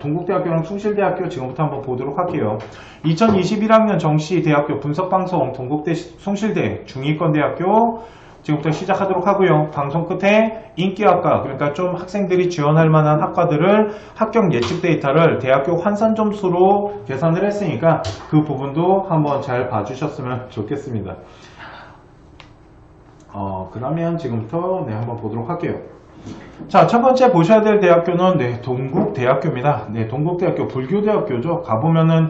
동국대학교랑 숭실대학교 지금부터 한번 보도록 할게요. 2021학년 정시대학교 분석방송 동국대 숭실대 중위권대학교 지금부터 시작하도록 하고요. 방송 끝에 인기학과, 그러니까 좀 학생들이 지원할 만한 학과들을 합격 예측 데이터를 대학교 환산 점수로 계산을 했으니까 그 부분도 한번 잘 봐주셨으면 좋겠습니다. 그러면 지금부터 한번 보도록 할게요. 자, 첫 번째 보셔야 될 대학교는 동국대학교입니다. 동국대학교 불교대학교죠. 가보면은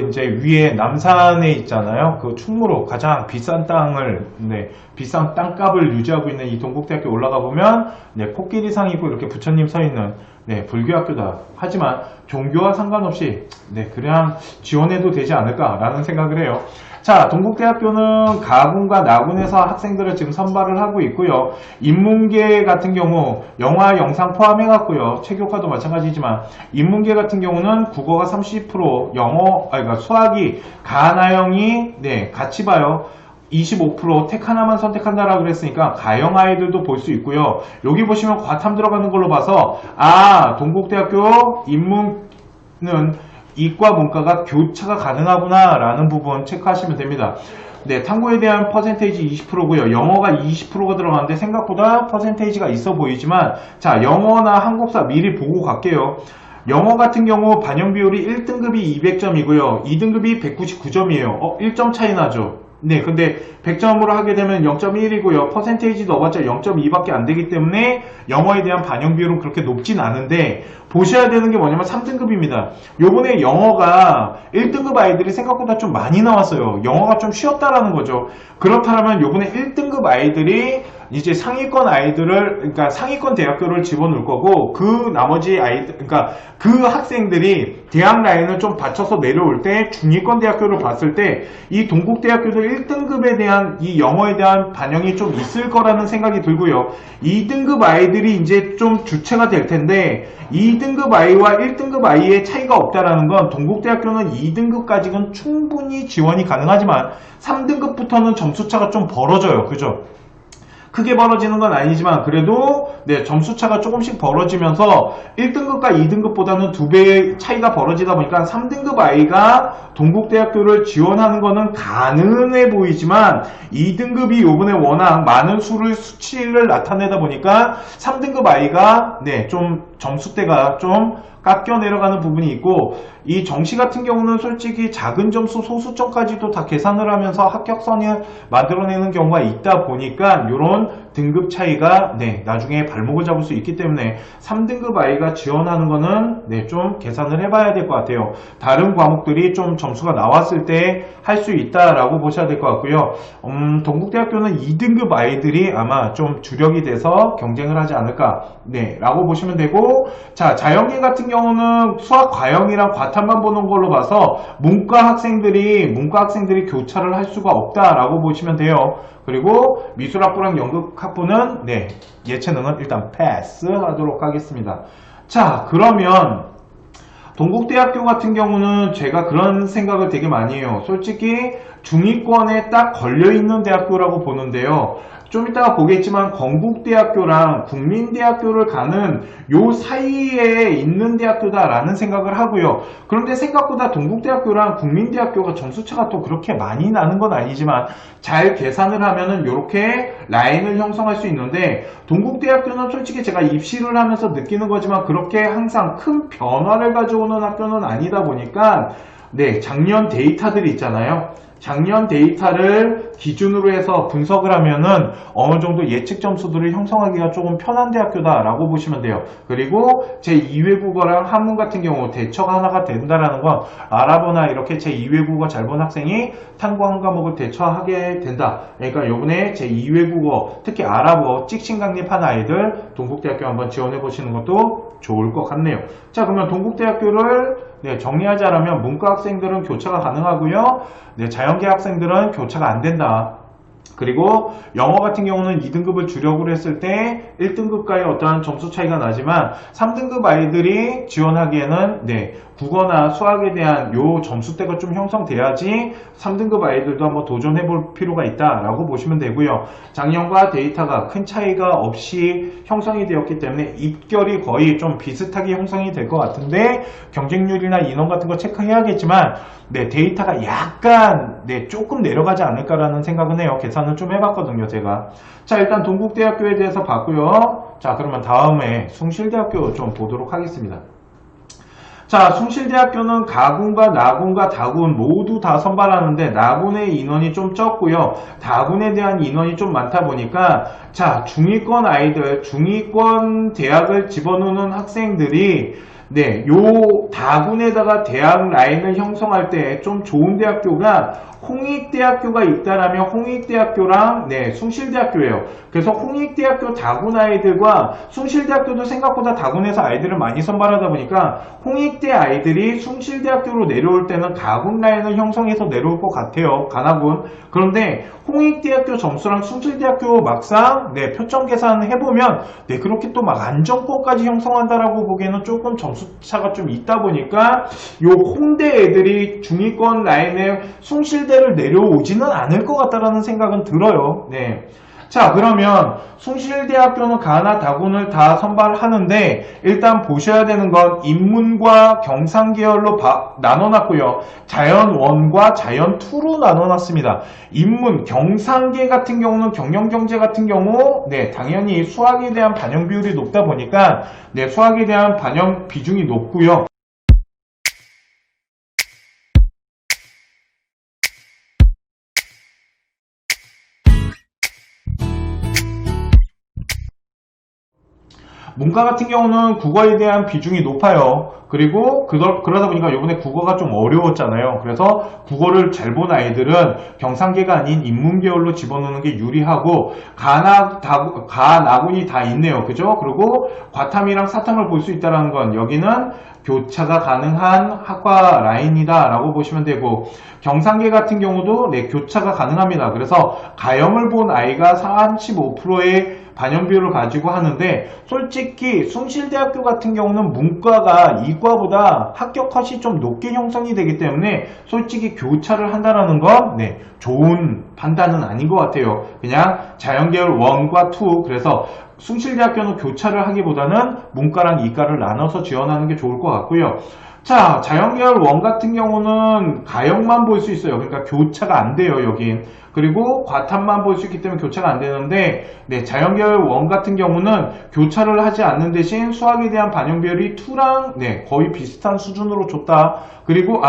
이제 위에 남산에 있잖아요. 그 충무로 가장 비싼 땅을, 비싼 땅값을 유지하고 있는 이 동국대학교 올라가 보면, 코끼리상이고 이렇게 부처님 서 있는, 불교학교다. 하지만 종교와 상관없이, 그냥 지원해도 되지 않을까라는 생각을 해요. 자, 동국대학교는 가군과 나군에서 학생들을 지금 선발을 하고 있고요. 인문계 같은 경우 영화, 영상 포함해갖고요. 체교과도 마찬가지지만 인문계 같은 경우는 국어가 30%, 그러니까 수학이 가나영이 같이 봐요. 25% 택 하나만 선택한다라고 그랬으니까 가영 아이들도 볼 수 있고요. 여기 보시면 과탐 들어가는 걸로 봐서 동국대학교 인문은 이과 문과가 교차가 가능하구나 라는 부분 체크하시면 됩니다. 탐구에 대한 퍼센테이지 20%고요. 영어가 20%가 들어가는데 생각보다 퍼센테이지가 있어 보이지만, 자, 영어나 한국사 미리 보고 갈게요. 영어 같은 경우 반영 비율이 1등급이 200점이고요. 2등급이 199점이에요. 1점 차이 나죠. 근데 100점으로 하게 되면 0.1이고요. 퍼센테이지 넣어봤자 0.2밖에 안 되기 때문에 영어에 대한 반영 비율은 그렇게 높진 않은데, 보셔야 되는 게 뭐냐면 3등급입니다. 요번에 영어가 1등급 아이들이 생각보다 좀 많이 나왔어요. 영어가 좀 쉬었다라는 거죠. 그렇다면 요번에 1등급 아이들이 이제 상위권 아이들을, 그러니까 상위권 대학교를 집어넣을 거고, 그 나머지 아이들, 그러니까 그 학생들이 대학 라인을 좀 받쳐서 내려올 때 중위권 대학교를 봤을 때 이 동국대학교도 1등급에 대한 이 영어에 대한 반영이 좀 있을 거라는 생각이 들고요. 2등급 아이들이 이제 좀 주체가 될 텐데 2등급 아이와 1등급 아이의 차이가 없다라는 건 동국대학교는 2등급까지는 충분히 지원이 가능하지만 3등급부터는 점수차가 좀 벌어져요. 그죠? 크게 벌어지는 건 아니지만 그래도 점수차가 조금씩 벌어지면서 1등급과 2등급보다는 2배의 차이가 벌어지다 보니까 3등급 아이가 동국대학교를 지원하는 거는 가능해 보이지만 2등급이 요번에 워낙 많은 수치를 나타내다 보니까 3등급 아이가 좀 점수대가 좀 깎여 내려가는 부분이 있고, 이 정시 같은 경우는 솔직히 작은 점수 소수점까지도 다 계산을 하면서 합격선을 만들어내는 경우가 있다 보니까 이런 등급 차이가 나중에 발목을 잡을 수 있기 때문에 3등급 아이가 지원하는 거는 좀 계산을 해봐야 될 것 같아요. 다른 과목들이 좀 점수가 나왔을 때 할 수 있다라고 보셔야 될 것 같고요. 동국대학교는 2등급 아이들이 아마 좀 주력이 돼서 경쟁을 하지 않을까 라고 보시면 되고, 자, 자연계 같은 경우는 수학 과영이랑 과탐만 보는 걸로 봐서 문과 학생들이 교차를 할 수가 없다라고 보시면 돼요. 그리고 미술학부랑 연극학부는 예체능은 일단 패스하도록 하겠습니다. 자, 그러면 동국대학교 같은 경우는 제가 그런 생각을 되게 많이 해요. 솔직히 중위권에 딱 걸려있는 대학교라고 보는데요. 좀 이따가 보겠지만 건국대학교랑 국민대학교를 가는 요 사이에 있는 대학교다라는 생각을 하고요. 그런데 생각보다 동국대학교랑 국민대학교가 점수차가 또 그렇게 많이 나는 건 아니지만 잘 계산을 하면은 이렇게 라인을 형성할 수 있는데, 동국대학교는 솔직히 제가 입시를 하면서 느끼는 거지만 그렇게 항상 큰 변화를 가져오는 학교는 아니다 보니까 작년 데이터들이 있잖아요. 작년 데이터를 기준으로 해서 분석을 하면은 어느 정도 예측 점수들을 형성하기가 조금 편한 대학교다라고 보시면 돼요. 그리고 제2외국어랑 한문 같은 경우 대처가 하나가 된다라는 건 아랍어나 이렇게 제2외국어 잘 본 학생이 탐구한 과목을 대처하게 된다. 그러니까 요번에 제2외국어, 특히 아랍어 찍신 강립한 아이들 동국대학교 한번 지원해 보시는 것도 좋을 것 같네요. 자, 그러면 동국대학교를 정리하자면 문과 학생들은 교차가 가능하고요. 자연계 학생들은 교차가 안 된다. 그리고 영어 같은 경우는 2등급을 주력으로 했을 때 1등급과의 어떠한 점수 차이가 나지만 3등급 아이들이 지원하기에는 국어나 수학에 대한 요 점수대가 좀 형성돼야지 3등급 아이들도 한번 도전해 볼 필요가 있다라고 보시면 되고요. 작년과 데이터가 큰 차이가 없이 형성이 되었기 때문에 입결이 거의 좀 비슷하게 형성이 될 것 같은데 경쟁률이나 인원 같은 거 체크해야겠지만 네, 데이터가 약간 네, 조금 내려가지 않을까라는 생각은 해요. 계산을 좀 해봤거든요, 제가. 자, 일단 동국대학교에 대해서 봤고요. 자, 그러면 다음에 숭실대학교 좀 보도록 하겠습니다. 자, 숭실대학교는 가군과 나군과 다군 모두 다 선발하는데 나군의 인원이 좀 적고요. 다군에 대한 인원이 좀 많다 보니까 자, 중위권 아이들, 중위권 대학을 집어넣는 학생들이 네, 요 다군에다가 대학 라인을 형성할 때 좀 좋은 대학교가 홍익대학교가 있다라면 홍익대학교랑 네, 숭실대학교예요. 그래서 홍익대학교 다군 아이들과 숭실대학교도 생각보다 다군에서 아이들을 많이 선발하다 보니까 홍익대 아이들이 숭실대학교로 내려올 때는 가군 라인을 형성해서 내려올 것 같아요. 가나군. 그런데 홍익대학교 점수랑 숭실대학교 막상 네, 표점 계산해보면 네, 그렇게 또 막 안정권까지 형성한다라고 보기에는 조금 점수차가 좀 있다 보니까 요 홍대 애들이 중위권 라인에 숭실대를 내려오지는 않을 것 같다라는 생각은 들어요. 네. 자, 그러면 숭실대학교는 가나 다군을 다 선발하는데 일단 보셔야 되는 건 인문과 경상 계열로 나눠놨고요. 자연 1과 자연 2로 나눠놨습니다. 인문, 경상계 같은 경우는 경영경제 같은 경우 네, 당연히 수학에 대한 반영 비율이 높다 보니까 네, 수학에 대한 반영 비중이 높고요. 문과 같은 경우는 국어에 대한 비중이 높아요. 그리고 그러다 보니까 이번에 국어가 좀 어려웠잖아요. 그래서 국어를 잘 본 아이들은 경상계가 아닌 인문계열로 집어넣는 게 유리하고 가나군이 다 있네요. 그죠? 그리고 과탐이랑 사탐을 볼 수 있다는 건 여기는 교차가 가능한 학과 라인이다 라고 보시면 되고 경상계 같은 경우도 네, 교차가 가능합니다. 그래서 가형을 본 아이가 35%의 반영 비율을 가지고 하는데 솔직히 숭실대학교 같은 경우는 문과가 이과보다 합격 컷이 좀 높게 형성이 되기 때문에 솔직히 교차를 한다는 건 네, 좋은 판단은 아닌 것 같아요. 그냥 자연계열 1과 2 그래서 숭실대학교는 교차를 하기보다는 문과랑 이과를 나눠서 지원하는 게 좋을 것 같고요. 자, 자연계열 1 같은 경우는 가형만 볼 수 있어요. 그러니까 교차가 안 돼요, 여긴. 그리고 과탐만 볼 수 있기 때문에 교차가 안 되는데, 네, 자연계열 1 같은 경우는 교차를 하지 않는 대신 수학에 대한 반영 비율이 2랑 네, 거의 비슷한 수준으로 줬다. 그리고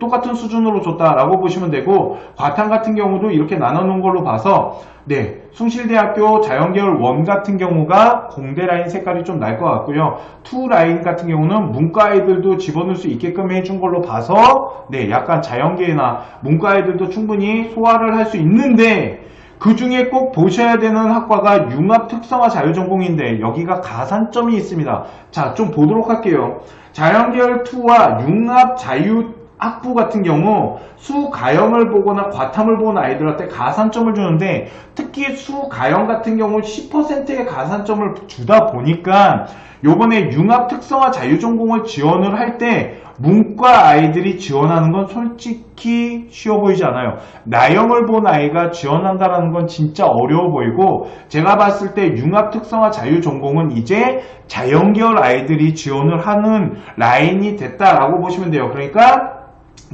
똑같은 수준으로 줬다라고 보시면 되고, 과탐 같은 경우도 이렇게 나눠놓은 걸로 봐서 네, 숭실대학교 자연계열 1 같은 경우가 공대 라인 색깔이 좀 날 것 같고요. 2 라인 같은 경우는 문과 아이들도 집어넣을 수 있게끔 해준 걸로 봐서 네, 약간 자연계나 문과 아이들도 충분히 소화를 할 수 있는데 그 중에 꼭 보셔야 되는 학과가 융합 특성화 자유전공인데 여기가 가산점이 있습니다. 자, 좀 보도록 할게요. 자연계열 2와 융합 자유 학부 같은 경우 수가형을 보거나 과탐을 본 아이들한테 가산점을 주는데 특히 수가형 같은 경우 10%의 가산점을 주다 보니까 요번에 융합 특성화 자유전공을 지원을 할 때 문과 아이들이 지원하는 건 솔직히 쉬워 보이지 않아요. 나형을 본 아이가 지원한다는 건 진짜 어려워 보이고 제가 봤을 때 융합 특성화 자유전공은 이제 자연계열 아이들이 지원을 하는 라인이 됐다라고 보시면 돼요. 그러니까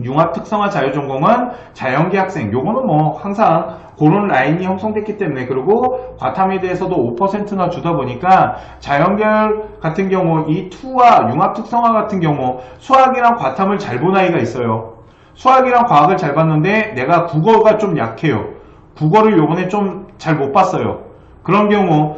융합 특성화 자유전공은 자연계 학생 요거는 뭐 항상 그런 라인이 형성됐기 때문에 그리고 과탐에 대해서도 5%나 주다 보니까 자연계열 같은 경우 이 2와 융합 특성화 같은 경우 수학이랑 과탐을 잘 본 아이가 있어요. 수학이랑 과학을 잘 봤는데 내가 국어가 좀 약해요. 국어를 요번에 좀 잘 못 봤어요. 그런 경우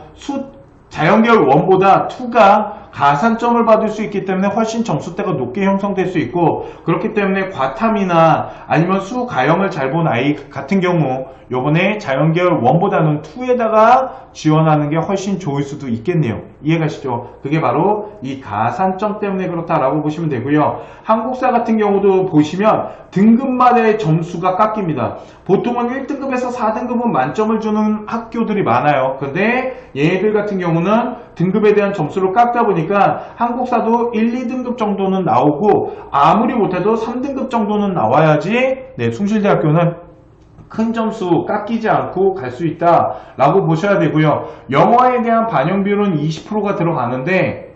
자연계열 1보다 2가 가산점을 받을 수 있기 때문에 훨씬 점수대가 높게 형성될 수 있고 그렇기 때문에 과탐이나 아니면 수가형을 잘 본 아이 같은 경우 요번에 자연계열 1보다는 2에다가 지원하는 게 훨씬 좋을 수도 있겠네요. 이해가시죠? 그게 바로 이 가산점 때문에 그렇다라고 보시면 되고요. 한국사 같은 경우도 보시면 등급마다의 점수가 깎입니다. 보통은 1등급에서 4등급은 만점을 주는 학교들이 많아요. 근데 얘네들 같은 경우는 등급에 대한 점수를 깎다 보니까 한국사도 1, 2등급 정도는 나오고 아무리 못해도 3등급 정도는 나와야지 네, 숭실대학교는 큰 점수 깎이지 않고 갈 수 있다 라고 보셔야 되고요. 영어에 대한 반영 비율은 20%가 들어가는데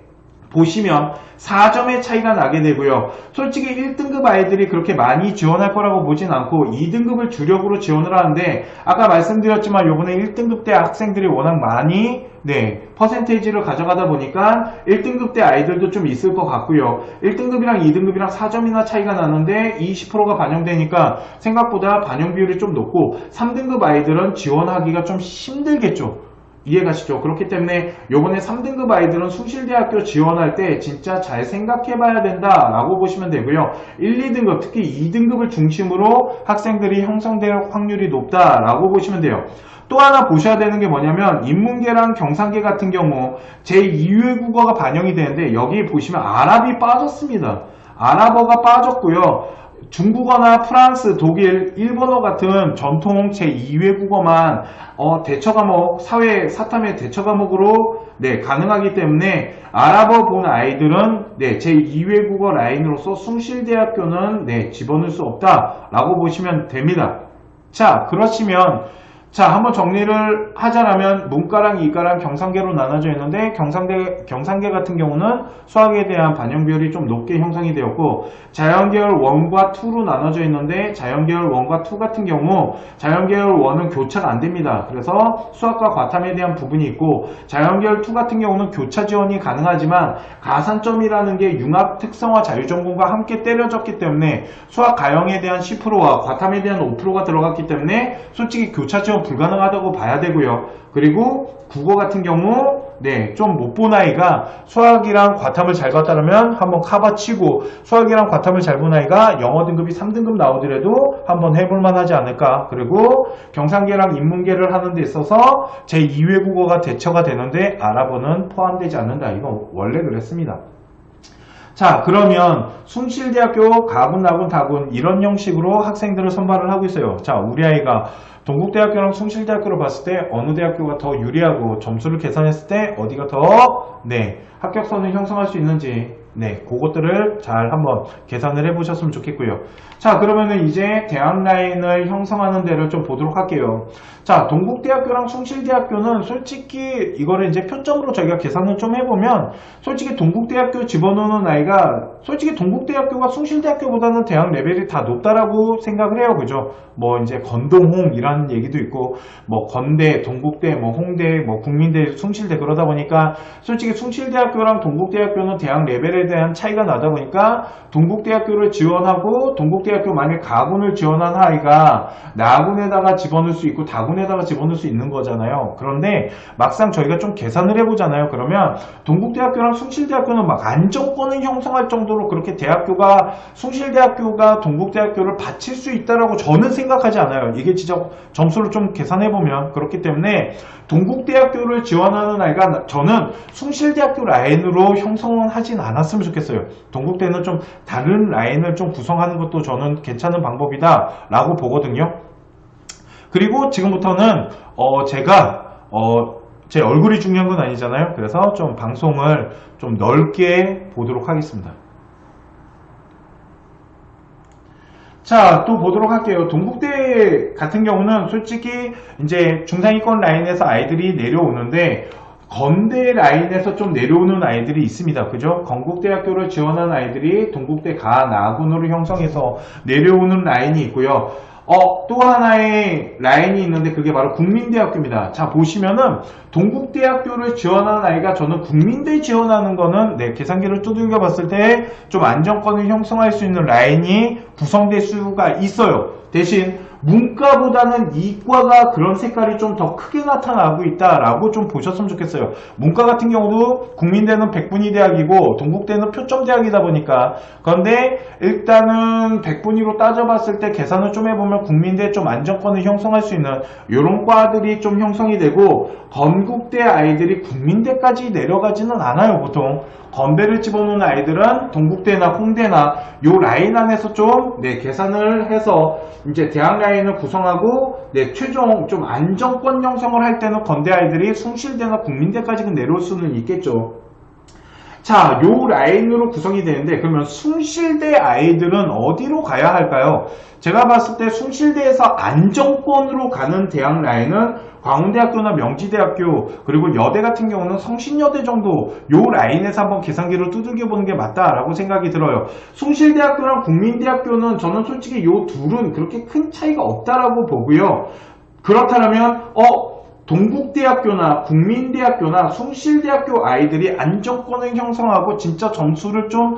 보시면 4점의 차이가 나게 되고요. 솔직히 1등급 아이들이 그렇게 많이 지원할 거라고 보진 않고 2등급을 주력으로 지원을 하는데 아까 말씀드렸지만 요번에 1등급 때 학생들이 워낙 많이 네, 퍼센테이지를 가져가다 보니까 1등급 때 아이들도 좀 있을 것 같고요. 1등급이랑 2등급이랑 4점이나 차이가 나는데 20%가 반영되니까 생각보다 반영 비율이 좀 높고 3등급 아이들은 지원하기가 좀 힘들겠죠. 이해가시죠? 그렇기 때문에 요번에 3등급 아이들은 숭실대학교 지원할 때 진짜 잘 생각해 봐야 된다 라고 보시면 되고요. 1, 2등급 특히 2등급을 중심으로 학생들이 형성될 확률이 높다 라고 보시면 돼요. 또 하나 보셔야 되는 게 뭐냐면 인문계랑 경상계 같은 경우 제2외국어가 반영이 되는데 여기 보시면 아랍이 빠졌습니다. 아랍어가 빠졌고요. 중국어나 프랑스, 독일, 일본어 같은 전통 제2외국어만 대처과목, 사회, 사탐의 대처과목으로 네, 가능하기 때문에 아랍어 본 아이들은 네, 제2외국어 라인으로서 숭실대학교는 네, 집어넣을 수 없다라고 보시면 됩니다. 자, 그러시면 한번 정리를 하자면 문과랑 이과랑 경상계로 나눠져 있는데 경상계 같은 경우는 수학에 대한 반영 비율이 좀 높게 형성이 되었고 자연계열 1과 2로 나눠져 있는데 자연계열 1과 2 같은 경우 자연계열 1은 교차가 안 됩니다. 그래서 수학과 과탐에 대한 부분이 있고 자연계열 2 같은 경우는 교차 지원이 가능하지만 가산점이라는 게 융합 특성화 자유전공과 함께 때려졌기 때문에 수학 가형에 대한 10%와 과탐에 대한 5%가 들어갔기 때문에 솔직히 교차 지원 불가능하다고 봐야 되고요. 그리고 국어 같은 경우 네, 좀 못 본 아이가 수학이랑 과탐을 잘 봤다면 한번 커버치고 수학이랑 과탐을 잘 본 아이가 영어 등급이 3등급 나오더라도 한번 해볼만 하지 않을까. 그리고 경상계랑 인문계를 하는 데 있어서 제2외국어가 대처가 되는데 아랍어는 포함되지 않는다. 이건 원래 그랬습니다. 자, 그러면 숭실대학교 가군, 나군, 다군 이런 형식으로 학생들을 선발을 하고 있어요. 자, 우리 아이가 동국대학교랑 숭실대학교를 봤을 때 어느 대학교가 더 유리하고 점수를 계산했을 때 어디가 더 네, 합격선을 형성할 수 있는지 네, 그것들을 잘 한번 계산을 해보셨으면 좋겠고요. 자, 그러면은 이제 대학 라인을 형성하는 데를 좀 보도록 할게요. 자, 동국대학교랑 숭실대학교는 솔직히 이거를 이제 표점으로 저희가 계산을 좀 해보면 솔직히 동국대학교 집어넣는 아이가 솔직히 동국대학교가 숭실대학교보다는 대학 레벨이 다 높다라고 생각을 해요. 그죠? 뭐 이제 건동홍이라는 얘기도 있고 뭐 건대, 동국대, 뭐 홍대, 뭐 국민대, 숭실대 그러다 보니까 솔직히 숭실대학교랑 동국대학교는 대학 레벨에 대한 차이가 나다 보니까 동국대학교를 지원하고 동국대학교 만약 가군을 지원한 아이가 나군에다가 집어넣을 수 있고 다군에다가 집어넣을 수 있는 거잖아요. 그런데 막상 저희가 좀 계산을 해보잖아요. 그러면 동국대학교랑 숭실대학교는 막 안정권을 형성할 정도로 그렇게 대학교가 숭실대학교가 동국대학교를 바칠 수 있다라고 저는 생각하지 않아요. 이게 진짜 점수를 좀 계산해보면 그렇기 때문에 동국대학교를 지원하는 아이가 저는 숭실대학교 라인으로 형성은 하진 않았으면 좋겠어요. 동국대는 좀 다른 라인을 좀 구성하는 것도 저는 괜찮은 방법이다 라고 보거든요. 그리고 지금부터는 제가 제 얼굴이 중요한 건 아니잖아요. 그래서 좀 방송을 좀 넓게 보도록 하겠습니다. 자, 또 보도록 할게요. 동국대 같은 경우는 솔직히 이제 중상위권 라인에서 아이들이 내려오는데 건대 라인에서 좀 내려오는 아이들이 있습니다. 그죠? 건국대학교를 지원한 아이들이 동국대 나군으로 형성해서 내려오는 라인이 있고요. 또 하나의 라인이 있는데 그게 바로 국민대학교입니다. 자, 보시면은 동국대학교를 지원하는 아이가 저는 국민대 지원하는 거는 네, 계산기를 두들겨 봤을 때 좀 안정권을 형성할 수 있는 라인이 구성될 수가 있어요. 대신 문과보다는 이과가 그런 색깔이 좀 더 크게 나타나고 있다라고 좀 보셨으면 좋겠어요. 문과 같은 경우도 국민대는 백분위 대학이고 동국대는 표점 대학이다 보니까 그런데 일단은 백분위로 따져봤을 때 계산을 좀 해보면 국민대 좀 안정권을 형성할 수 있는 이런 과들이 좀 형성이 되고 건국대 아이들이 국민대까지 내려가지는 않아요. 보통 건대를 집어넣는 아이들은 동국대나 홍대나 요 라인 안에서 좀 계산을 해서 이제 대학 라인 라인을 구성하고 최종 좀 안정권 형성을 할 때는 건대 아이들이 숭실대나 국민대까지 내려올 수는 있겠죠. 자, 요 라인으로 구성이 되는데 그러면 숭실대 아이들은 어디로 가야 할까요? 제가 봤을 때 숭실대에서 안정권으로 가는 대학 라인은 광운대학교나 명지대학교 그리고 여대 같은 경우는 성신여대 정도 요 라인에서 한번 계산기를 두들겨 보는 게 맞다라고 생각이 들어요. 숭실대학교랑 국민대학교는 저는 솔직히 요 둘은 그렇게 큰 차이가 없다라고 보고요. 그렇다면 동국대학교나 국민대학교나 숭실대학교 아이들이 안정권을 형성하고 진짜 점수를 좀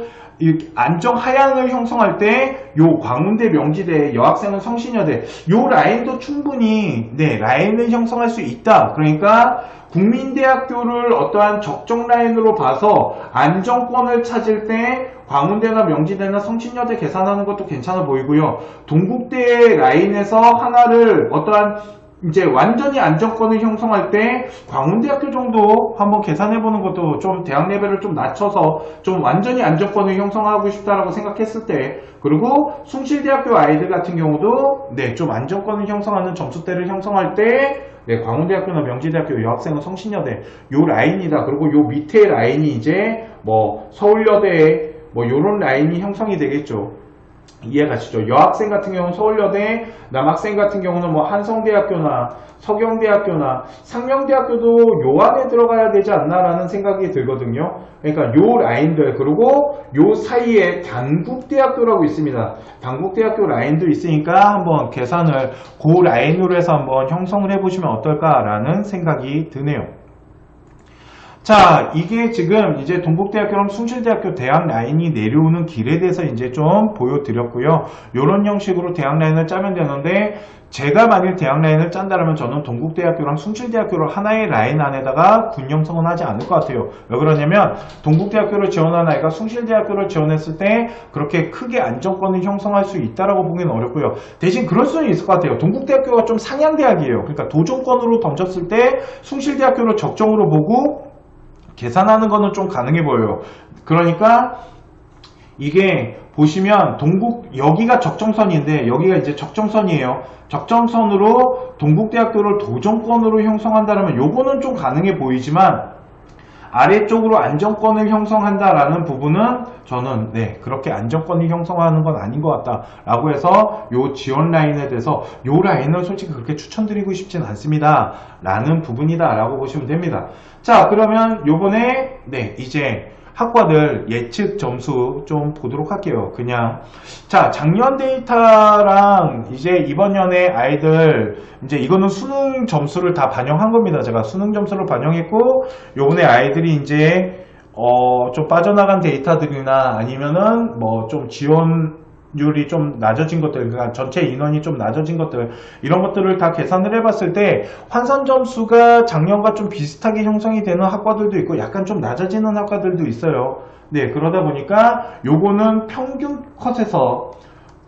안정 하향을 형성할 때 요 광운대 명지대 여학생은 성신여대 요 라인도 충분히 라인을 형성할 수 있다. 그러니까 국민대학교를 어떠한 적정 라인으로 봐서 안정권을 찾을 때 광운대나 명지대나 성신여대 계산하는 것도 괜찮아 보이고요. 동국대 라인에서 하나를 어떠한 이제 완전히 안정권을 형성할 때 광운대학교 정도 한번 계산해보는 것도 좀 대학 레벨을 좀 낮춰서 좀 완전히 안정권을 형성하고 싶다라고 생각했을 때 그리고 숭실대학교 아이들 같은 경우도 좀 안정권을 형성하는 점수대를 형성할 때 광운대학교나 명지대학교 여학생은 성신여대 요 라인이다. 그리고 요 밑에 라인이 이제 뭐 서울여대 뭐 요런 라인이 형성이 되겠죠. 이해가시죠? 여학생 같은 경우는 서울여대, 남학생 같은 경우는 뭐 한성대학교나 서경대학교나 상명대학교도 요 안에 들어가야 되지 않나라는 생각이 들거든요. 그러니까 요 라인들 그리고 요 사이에 단국대학교라고 있습니다. 단국대학교 라인도 있으니까 한번 계산을 그 라인으로 해서 한번 형성을 해보시면 어떨까라는 생각이 드네요. 자, 이게 지금 이제 동국대학교랑 숭실대학교 대학 라인이 내려오는 길에 대해서 이제 좀 보여드렸고요. 요런 형식으로 대학 라인을 짜면 되는데 제가 만일 대학 라인을 짠다면 저는 동국대학교랑 숭실대학교를 하나의 라인 안에다가 군 형성은 하지 않을 것 같아요. 왜 그러냐면 동국대학교를 지원한 아이가 숭실대학교를 지원했을 때 그렇게 크게 안정권을 형성할 수 있다라고 보기는 어렵고요. 대신 그럴 수는 있을 것 같아요. 동국대학교가 좀 상향대학이에요. 그러니까 도전권으로 던졌을 때 숭실대학교를 적정으로 보고 계산하는 거는 좀 가능해 보여요. 그러니까 이게 보시면 여기가 적정선인데 여기가 이제 적정선이에요. 적정선으로 동국대학교를 도전권으로 형성한다면 요거는 좀 가능해 보이지만 아래쪽으로 안정권을 형성한다라는 부분은 저는 그렇게 안정권을 형성하는 건 아닌 것 같다 라고 해서 요 지원 라인에 대해서 요 라인을 솔직히 그렇게 추천드리고 싶진 않습니다 라는 부분이다 라고 보시면 됩니다. 자, 그러면 요번에 이제 학과들 예측 점수 좀 보도록 할게요. 자, 작년 데이터랑 이제 이번 년에 아이들 이제 이거는 수능 점수를 다 반영한 겁니다. 제가 수능 점수를 반영했고 요번에 아이들이 이제 좀 빠져나간 데이터들이나 아니면은 뭐 좀 지원율이 좀 낮아진 것들, 그러니까 전체 인원이 좀 낮아진 것들, 이런 것들을 다 계산을 해봤을 때 환산 점수가 작년과 좀 비슷하게 형성이 되는 학과들도 있고 약간 좀 낮아지는 학과들도 있어요. 그러다 보니까 요거는 평균 컷에서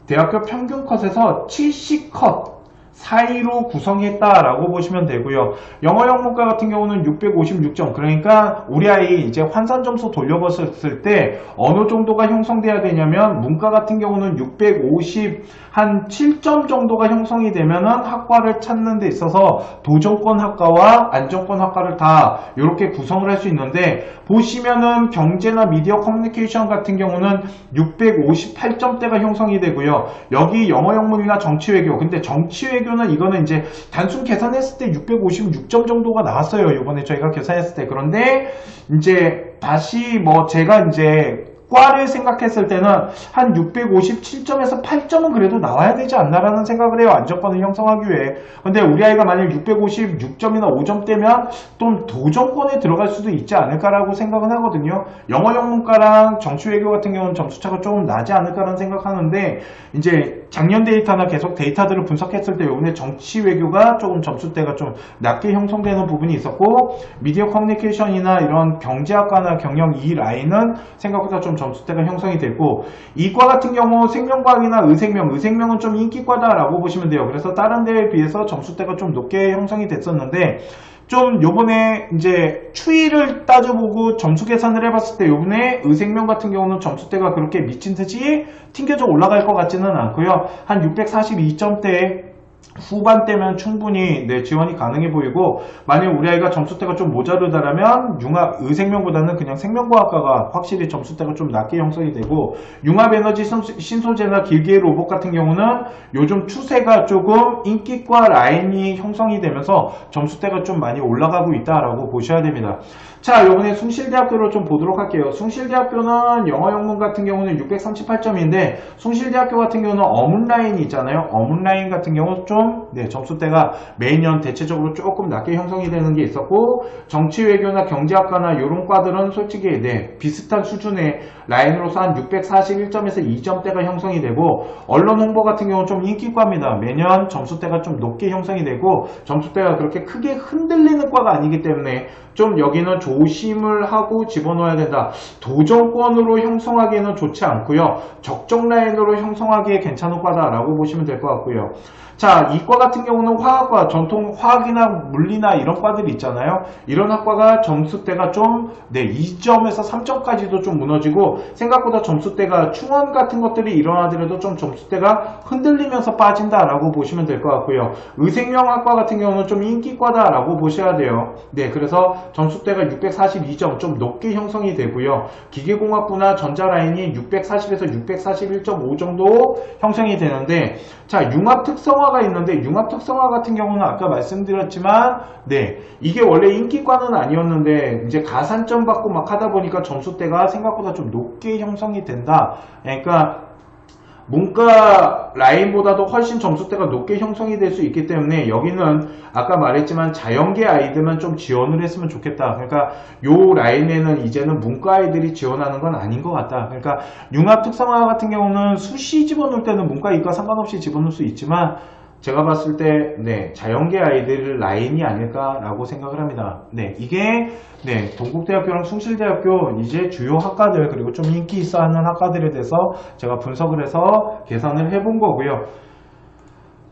대학교 평균 컷에서 70컷 사이로 구성했다라고 보시면 되고요. 영어 영문과 같은 경우는 656점, 그러니까 우리 아이 이제 환산 점수 돌려봤을 때 어느 정도가 형성돼야 되냐면 문과 같은 경우는 657점 정도가 형성이 되면은 학과를 찾는 데 있어서 도전권 학과와 안정권 학과를 다 이렇게 구성을 할 수 있는데 보시면은 경제나 미디어 커뮤니케이션 같은 경우는 658점대가 형성이 되고요. 여기 영어 영문이나 정치외교, 근데 정치외교는 이거는 이제 단순 계산했을 때 656점 정도가 나왔어요. 이번에 저희가 계산했을 때. 그런데 이제 다시 뭐 제가 이제 과를 생각했을 때는 한 657점에서 8점은 그래도 나와야 되지 않나라는 생각을 해요. 안정권을 형성하기 위해. 근데 우리 아이가 만약 656점이나 5점대면 좀 도전권에 들어갈 수도 있지 않을까라고 생각은 하거든요. 영어 영문과랑 정치외교 같은 경우는 점수차가 조금 나지 않을까라는 생각하는데 이제 작년 데이터나 계속 데이터들을 분석했을 때 요번에 정치외교가 조금 점수대가 좀 낮게 형성되는 부분이 있었고 미디어 커뮤니케이션이나 이런 경제학과나 경영 이 라인은 생각보다 좀 점수대가 형성이 됐고 이과 같은 경우 생명과학이나 의생명은 좀 인기과다라고 보시면 돼요. 그래서 다른 데에 비해서 점수대가 좀 높게 형성이 됐었는데 좀 요번에 이제 추이를 따져보고 점수 계산을 해봤을 때 요번에 의생명 같은 경우는 점수대가 그렇게 미친 듯이 튕겨져 올라갈 것 같지는 않고요. 한 642점대 후반대면 충분히 네, 지원이 가능해 보이고, 만약 우리 아이가 점수대가 좀 모자르다라면 의생명보다는 그냥 생명과학과가 확실히 점수대가 좀 낮게 형성이 되고, 융합에너지 신소재나 길기의 로봇 같은 경우는 요즘 추세가 조금 인기과 라인이 형성이 되면서 점수대가 좀 많이 올라가고 있다라고 보셔야 됩니다. 자, 이번에 숭실대학교를 좀 보도록 할게요. 숭실대학교는 영어 영문 같은 경우는 638점인데, 숭실대학교 같은 경우는 어문라인이 있잖아요. 어문라인 같은 경우 좀 네, 점수대가 매년 대체적으로 조금 낮게 형성이 되는 게 있었고, 정치외교나 경제학과나 이런 과들은 솔직히 네, 비슷한 수준의 라인으로서 한 641점에서 2점대가 형성이 되고, 언론 홍보 같은 경우는 좀 인기과입니다. 매년 점수대가 좀 높게 형성이 되고, 점수대가 그렇게 크게 흔들리는 과가 아니기 때문에 좀 여기는 조심을 하고 집어넣어야 된다. 도전권으로 형성하기에는 좋지 않고요. 적정 라인으로 형성하기에 괜찮은 과다라고 보시면 될 것 같고요. 자, 이과 같은 경우는 화학과, 전통 화학이나 물리나 이런 과들이 있잖아요. 이런 학과가 점수대가 좀, 네, 2점에서 3점까지도 좀 무너지고, 생각보다 점수대가 충원 같은 것들이 일어나더라도 좀 점수대가 흔들리면서 빠진다라고 보시면 될 것 같고요. 의생명학과 같은 경우는 좀 인기과다라고 보셔야 돼요. 네, 그래서 점수대가 642점 좀 높게 형성이 되고요. 기계공학부나 전자라인이 640에서 641.5 정도 형성이 되는데, 자, 융합특성화가 있는데, 융합특성화 같은 경우는 아까 말씀드렸지만, 네, 이게 원래 인기과는 아니었는데 이제 가산점 받고 막 하다 보니까 점수대가 생각보다 좀 높게 형성이 된다. 그러니까 문과 라인보다도 훨씬 점수대가 높게 형성이 될 수 있기 때문에, 여기는 아까 말했지만 자연계 아이들만 좀 지원을 했으면 좋겠다. 그러니까 요 라인에는 이제는 문과 아이들이 지원하는 건 아닌 것 같다. 그러니까 융합특성화 같은 경우는 수시 집어넣을 때는 문과 이과 상관없이 집어넣을 수 있지만, 제가 봤을 때 네, 자연계 아이들 라인이 아닐까라고 생각을 합니다. 네, 이게 네, 동국대학교랑 숭실대학교 이제 주요 학과들, 그리고 좀 인기 있어 하는 학과들에 대해서 제가 분석을 해서 계산을 해본 거고요.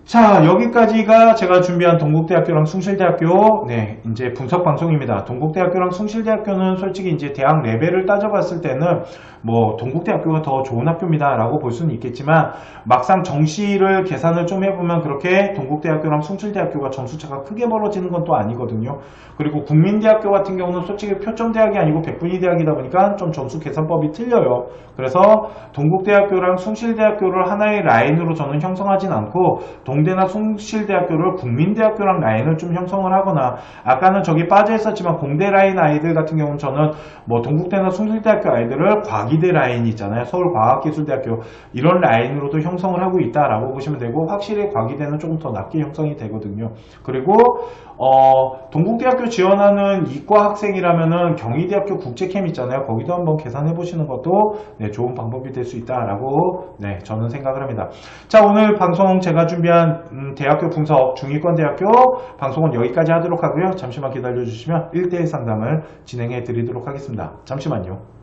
자, 여기까지가 제가 준비한 동국대학교랑 숭실대학교 네, 이제 분석 방송입니다. 동국대학교랑 숭실대학교는 솔직히 이제 대학 레벨을 따져봤을 때는 뭐 동국대학교가 더 좋은 학교입니다 라고 볼 수는 있겠지만, 막상 정시를 계산을 좀 해보면 그렇게 동국대학교랑 숭실대학교가 점수차가 크게 벌어지는 건 또 아니거든요. 그리고 국민대학교 같은 경우는 솔직히 표점대학이 아니고 백분위 대학이다 보니까 좀 점수 계산법이 틀려요. 그래서 동국대학교랑 숭실대학교를 하나의 라인으로 저는 형성하진 않고, 동대나 숭실대학교를 국민대학교랑 라인을 좀 형성을 하거나, 아까는 저기 빠져 있었지만 공대 라인 아이들 같은 경우는 저는 뭐 동국대나 숭실대학교 아이들을 과기대 라인 있잖아요. 서울과학기술대학교 이런 라인으로도 형성을 하고 있다라고 보시면 되고, 확실히 과기대는 조금 더 낮게 형성이 되거든요. 그리고 동국대학교 지원하는 이과 학생이라면은 경희대학교 국제캠 있잖아요. 거기도 한번 계산해 보시는 것도 네, 좋은 방법이 될 수 있다라고 네, 저는 생각을 합니다. 자, 오늘 방송 제가 준비한 대학교 분석 중위권대학교 방송은 여기까지 하도록 하고요. 잠시만 기다려 주시면 1대1 상담을 진행해 드리도록 하겠습니다. 잠시만요.